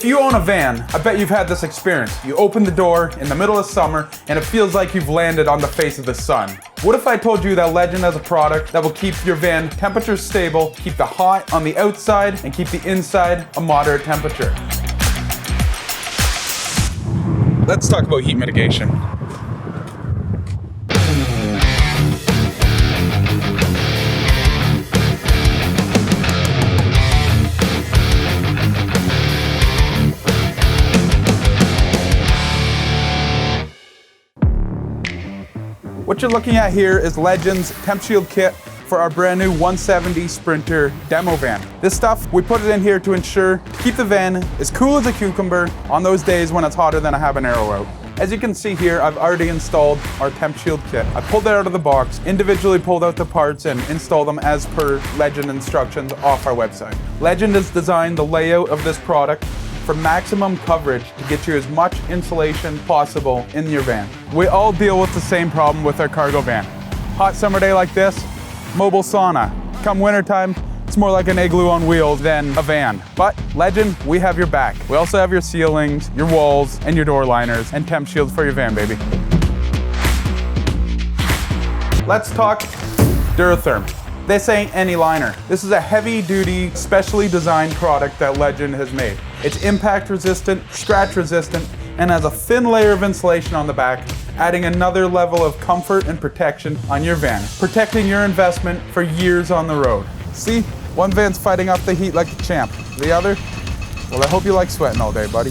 If you own a van, I bet you've had this experience. You open the door in the middle of summer and it feels like you've landed on the face of the sun. What if I told you that Legend has a product that will keep your van temperature stable, keep the hot on the outside, and keep the inside a moderate temperature? Let's talk about heat mitigation. What you're looking at here is Legend's TempShield kit for our brand new 170 Sprinter demo van. This stuff, we put it in here to ensure keep the van as cool as a cucumber on those days when it's hotter than a habanero out. As you can see here, I've already installed our TempShield kit. I pulled it out of the box, individually pulled out the parts and installed them as per Legend instructions off our website. Legend has designed the layout of this product for maximum coverage to get you as much insulation possible in your van. We all deal with the same problem with our cargo van. Hot summer day like this, mobile sauna. Come wintertime, it's more like an igloo on wheels than a van. But Legend, we have your back. We also have your ceilings, your walls, and your door liners, and TempShield for your van, baby. Let's talk DuraTherm. This ain't any liner. This is a heavy-duty, specially designed product that Legend has made. It's impact-resistant, scratch-resistant, and has a thin layer of insulation on the back, adding another level of comfort and protection on your van, protecting your investment for years on the road. See? One van's fighting off the heat like a champ. The other? Well, I hope you like sweating all day, buddy.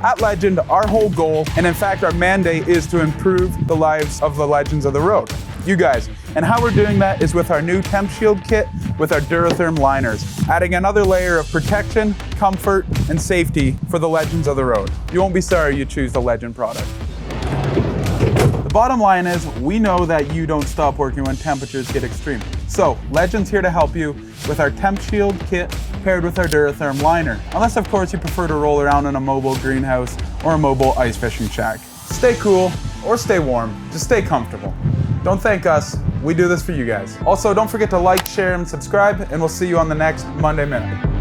At Legend, our whole goal, and in fact our mandate, is to improve the lives of the legends of the road. You guys. And how we're doing that is with our new TempShield kit with our DuraTherm liners, adding another layer of protection, comfort, and safety for the legends of the road. You won't be sorry you choose the Legend product. The bottom line is, we know that you don't stop working when temperatures get extreme. So, Legend's here to help you with our TempShield kit paired with our DuraTherm liner. Unless, of course, you prefer to roll around in a mobile greenhouse or a mobile ice fishing shack. Stay cool or stay warm, just stay comfortable. Don't thank us, we do this for you guys. Also, don't forget to like, share, and subscribe, and we'll see you on the next Monday Minute.